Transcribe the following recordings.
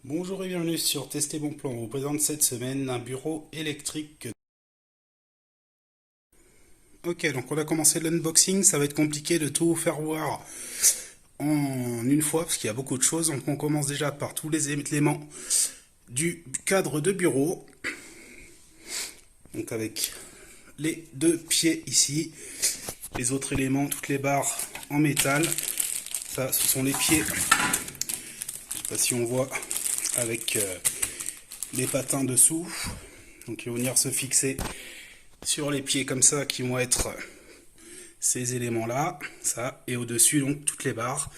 Bonjour et bienvenue sur Tester Bon Plan. On vous présente cette semaine un bureau électrique. Ok, donc on a commencé l'unboxing. Ça va être compliqué de tout vous faire voir en une fois parce qu'il y a beaucoup de choses. Donc on commence déjà par tous les éléments du cadre de bureau. Donc avec les deux pieds ici. Les autres éléments, toutes les barres en métal. Ça, ce sont les pieds. Je sais pas si on voit avec les patins dessous. Donc ils vont venir se fixer sur les pieds comme ça qui vont être ces éléments là, ça, et au-dessus donc toutes les barres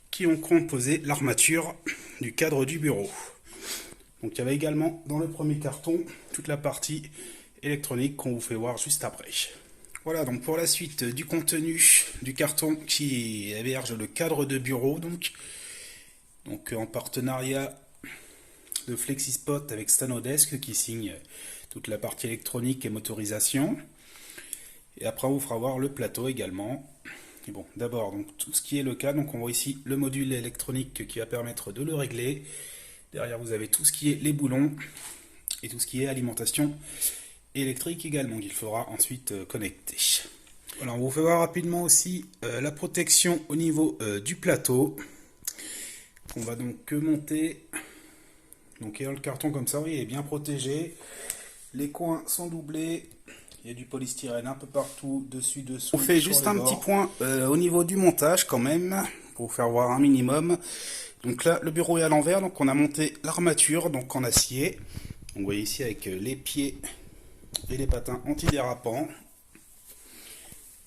qui ont composé l'armature du cadre du bureau. Donc il y avait également dans le premier carton toute la partie électronique qu'on vous fait voir juste après. Voilà donc pour la suite du contenu du carton qui héberge le cadre de bureau, donc en partenariat de Flexispot avec Stanodesk qui signe toute la partie électronique et motorisation. Et après on vous fera voir le plateau également. Et bon, d'abord donc tout ce qui est le cas, donc on voit ici le module électronique qui va permettre de le régler. Derrière vous avez tout ce qui est les boulons et tout ce qui est alimentation électrique également qu'il faudra ensuite connecter. Voilà, on vous fait voir rapidement aussi la protection au niveau du plateau. On va donc monter. Donc le carton comme ça, oui, il est bien protégé. Les coins sont doublés. Il y a du polystyrène un peu partout, dessus, dessous. On fait juste un petit point au niveau du montage quand même, pour vous faire voir un minimum. Donc là, le bureau est à l'envers, donc on a monté l'armature donc en acier. Donc vous voyez ici avec les pieds et les patins antidérapants.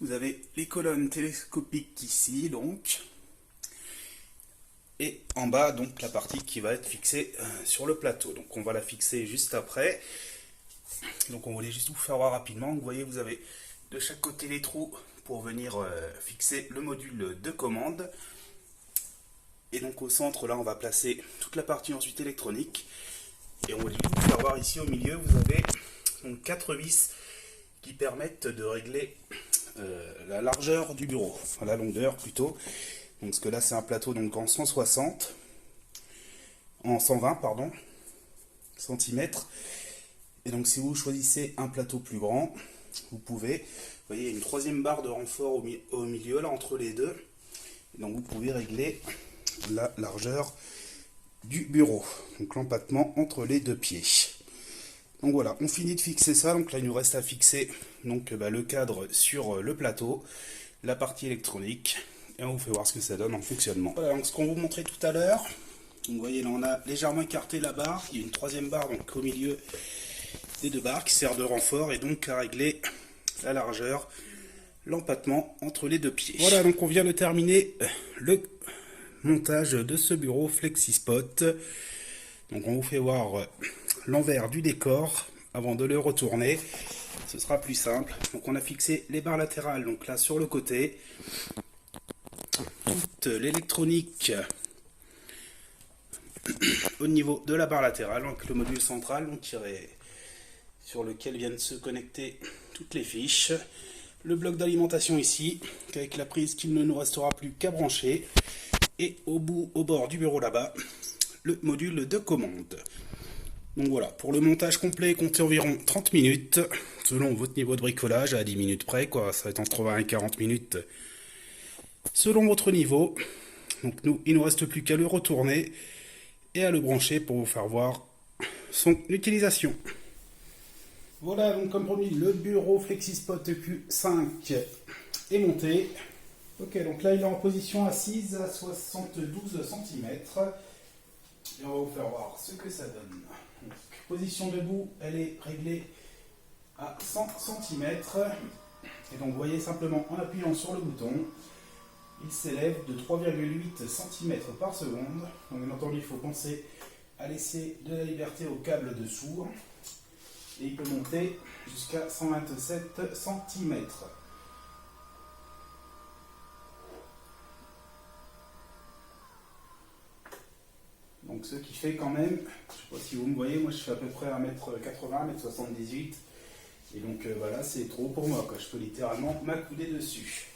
Vous avez les colonnes télescopiques ici, donc. Et en bas, donc la partie qui va être fixée sur le plateau. Donc on va la fixer juste après. Donc on voulait juste vous faire voir rapidement. Vous voyez, vous avez de chaque côté les trous pour venir fixer le module de commande. Et donc au centre, là, on va placer toute la partie ensuite électronique. Et on voulait vous faire voir ici au milieu, vous avez donc 4 vis qui permettent de régler la largeur du bureau, enfin la longueur plutôt. Donc, parce que là, c'est un plateau donc en 160, en 120, pardon, centimètres. Et donc, si vous choisissez un plateau plus grand, vous pouvez, vous voyez, il y a une troisième barre de renfort au milieu, là, entre les deux. Et donc, vous pouvez régler la largeur du bureau. Donc, l'empattement entre les deux pieds. Donc, voilà, on finit de fixer ça. Donc, là, il nous reste à fixer donc, le cadre sur le plateau, la partie électronique. Et on vous fait voir ce que ça donne en fonctionnement. Voilà, donc ce qu'on vous montrait tout à l'heure. Vous voyez là, on a légèrement écarté la barre. Il y a une troisième barre donc au milieu des deux barres qui sert de renfort et donc à régler la largeur, l'empattement entre les deux pieds. Voilà, donc on vient de terminer le montage de ce bureau Flexispot. Donc on vous fait voir l'envers du décor avant de le retourner. Ce sera plus simple. Donc on a fixé les barres latérales donc là sur le côté. Toute l'électronique au niveau de la barre latérale, donc le module central donc, sur lequel viennent se connecter toutes les fiches. Le bloc d'alimentation ici, avec la prise qu'il ne nous restera plus qu'à brancher. Et au bord du bureau là-bas, le module de commande. Donc voilà, pour le montage complet, comptez environ 30 minutes, selon votre niveau de bricolage, à 10 minutes près, quoi. Ça va être entre 20 et 40 minutes selon votre niveau. Donc il ne nous reste plus qu'à le retourner et à le brancher pour vous faire voir son utilisation. Voilà, donc comme promis, le bureau Flexispot Q5 est monté. Ok, donc là il est en position assise à 72 cm. Et on va vous faire voir ce que ça donne. Donc, position debout, elle est réglée à 100 cm. Et donc vous voyez simplement en appuyant sur le bouton, il s'élève de 3,8 cm par seconde. Donc bien entendu, il faut penser à laisser de la liberté au câble dessous. Et il peut monter jusqu'à 127 cm. Donc ce qui fait quand même, je ne sais pas si vous me voyez, moi je fais à peu près 1m80, 1m78. Et donc voilà, c'est trop pour moi, quoi. Je peux littéralement m'accouder dessus.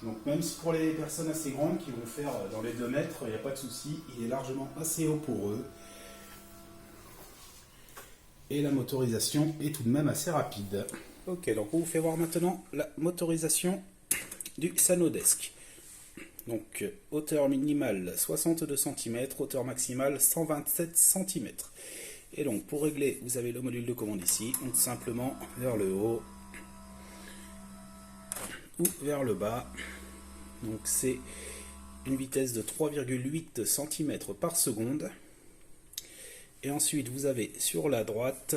Donc même si pour les personnes assez grandes qui vont faire dans les 2 mètres, il n'y a pas de souci, il est largement assez haut pour eux. Et la motorisation est tout de même assez rapide. Ok, donc on vous fait voir maintenant la motorisation du Sanodesk. Donc hauteur minimale 62 cm, hauteur maximale 127 cm. Et donc pour régler, vous avez le module de commande ici, donc simplement vers le haut ou vers le bas. Donc c'est une vitesse de 3,8 cm par seconde. Et ensuite vous avez sur la droite,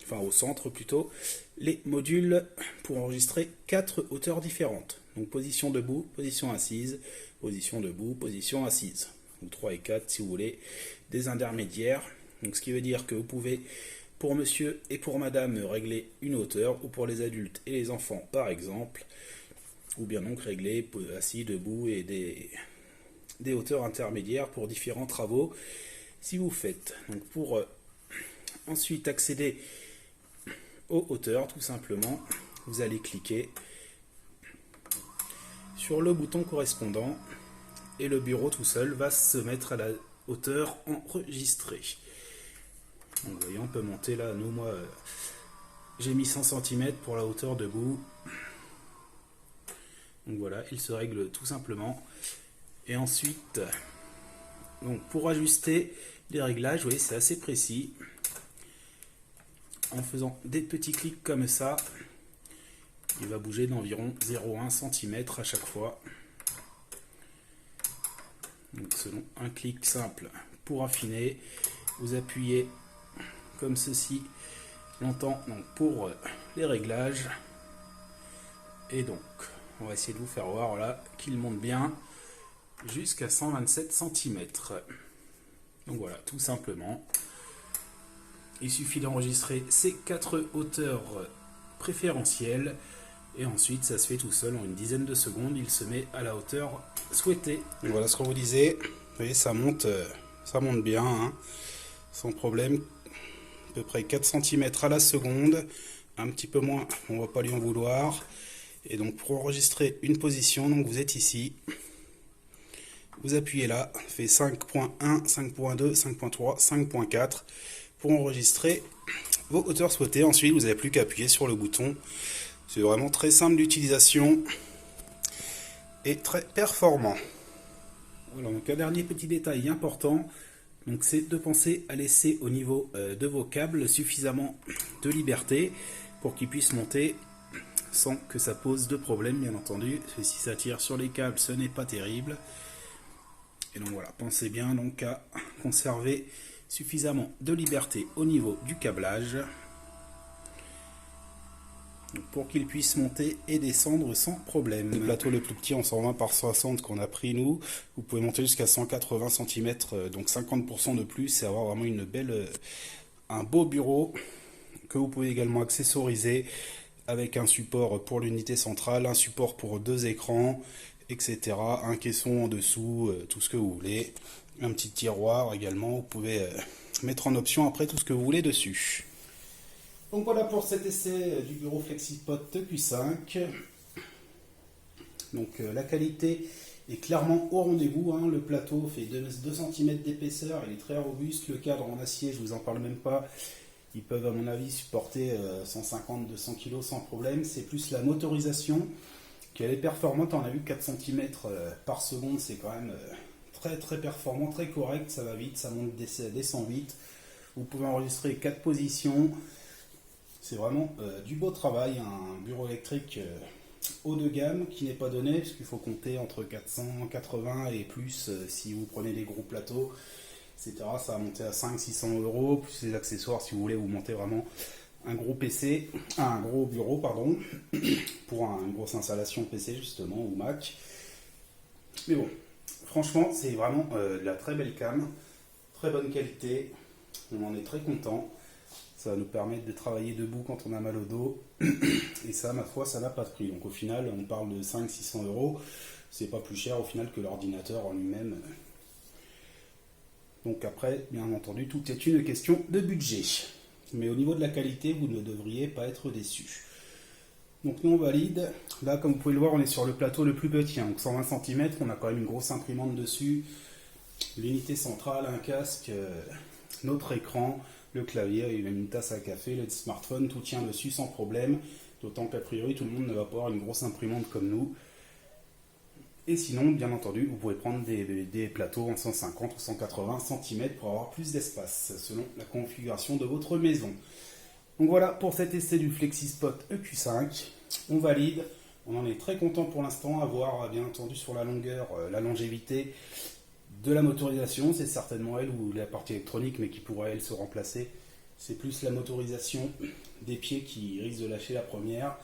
enfin au centre plutôt, les modules pour enregistrer 4 hauteurs différentes. Donc position debout, position assise, position debout, position assise. Ou 3 et 4 si vous voulez, des intermédiaires. Donc ce qui veut dire que vous pouvez, pour monsieur et pour madame, régler une hauteur, ou pour les adultes et les enfants par exemple, ou bien donc régler assis, debout et des hauteurs intermédiaires pour différents travaux si vous faites. Donc pour ensuite accéder aux hauteurs, tout simplement, vous allez cliquer sur le bouton correspondant et le bureau tout seul va se mettre à la hauteur enregistrée. Donc vous voyez, on peut monter là, moi j'ai mis 100 cm pour la hauteur debout. Donc voilà, il se règle tout simplement. Et ensuite, donc pour ajuster les réglages, vous voyez, c'est assez précis. En faisant des petits clics comme ça, il va bouger d'environ 0,1 cm à chaque fois. Donc selon un clic simple pour affiner, vous appuyez comme ceci longtemps donc pour les réglages. Et donc, on va essayer de vous faire voir là qu'il monte bien jusqu'à 127 cm. Donc voilà, tout simplement. Il suffit d'enregistrer ces 4 hauteurs préférentielles et ensuite ça se fait tout seul en une dizaine de secondes. Il se met à la hauteur souhaitée. Donc voilà ce qu'on vous disait. Vous voyez, ça monte bien, hein, sans problème. À peu près 4 cm à la seconde. Un petit peu moins, on ne va pas lui en vouloir. Et donc pour enregistrer une position, donc vous êtes ici. Vous appuyez là, fait 5.1, 5.2, 5.3, 5.4 pour enregistrer vos hauteurs souhaitées. Ensuite, vous n'avez plus qu'à appuyer sur le bouton. C'est vraiment très simple d'utilisation et très performant. Voilà, donc un dernier petit détail important, donc c'est de penser à laisser au niveau de vos câbles suffisamment de liberté pour qu'ils puissent monter sans que ça pose de problème, bien entendu. Si ça tire sur les câbles, ce n'est pas terrible. Et donc voilà, pensez bien donc à conserver suffisamment de liberté au niveau du câblage pour qu'il puisse monter et descendre sans problème. Le plateau le plus petit en 120 par 60 qu'on a pris nous, vous pouvez monter jusqu'à 180 cm, donc 50% de plus et avoir vraiment une belle, un beau bureau que vous pouvez également accessoriser avec un support pour l'unité centrale, un support pour 2 écrans, etc. Un caisson en dessous, tout ce que vous voulez. Un petit tiroir également, vous pouvez mettre en option après tout ce que vous voulez dessus. Donc voilà pour cet essai du bureau FlexiPod Q5. Donc la qualité est clairement au rendez-vous, hein. Le plateau fait 2 cm d'épaisseur, il est très robuste. Le cadre en acier, je vous en parle même pas. Ils peuvent à mon avis supporter 150-200 kg sans problème. C'est plus la motorisation qu'elle est performante. On a vu 4 cm par seconde, c'est quand même très très performant, très correct. Ça va vite, ça monte, descend vite. Vous pouvez enregistrer 4 positions. C'est vraiment du beau travail. Un bureau électrique haut de gamme qui n'est pas donné, parce qu'il faut compter entre 480 et plus si vous prenez des gros plateaux, etc. Ça va monter à 500-600 euros, plus les accessoires si vous voulez vous monter vraiment un gros PC, un gros bureau, pardon, pour une grosse installation PC justement, ou Mac. Mais bon, franchement, c'est vraiment de la très belle cam, très bonne qualité, on en est très content. Ça va nous permettre de travailler debout quand on a mal au dos. Et ça, ma foi, ça n'a pas de prix. Donc au final, on parle de 500-600 euros. C'est pas plus cher au final que l'ordinateur en lui-même. Donc après, bien entendu, tout est une question de budget. Mais au niveau de la qualité, vous ne devriez pas être déçus. Donc nous on valide. Là comme vous pouvez le voir on est sur le plateau le plus petit, hein, donc 120 cm, on a quand même une grosse imprimante dessus, l'unité centrale, un casque, notre écran, le clavier, il a une tasse à café, le smartphone, tout tient dessus sans problème, d'autant qu'a priori tout le monde ne va pas avoir une grosse imprimante comme nous. Et sinon, bien entendu, vous pouvez prendre des plateaux en 150 ou 180 cm pour avoir plus d'espace, selon la configuration de votre maison. Donc voilà pour cet essai du FlexiSpot EQ5. On valide. On en est très content pour l'instant, à voir bien entendu sur la longueur, la longévité de la motorisation. C'est certainement elle ou la partie électronique, mais qui pourrait elle se remplacer. C'est plus la motorisation des pieds qui risque de lâcher la première.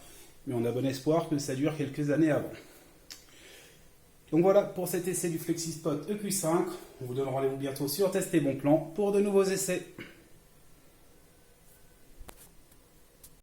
Mais on a bon espoir que ça dure quelques années avant. Donc voilà pour cet essai du FlexiSpot EQ5. On vous donne rendez-vous bientôt sur Test et Bon Plan pour de nouveaux essais.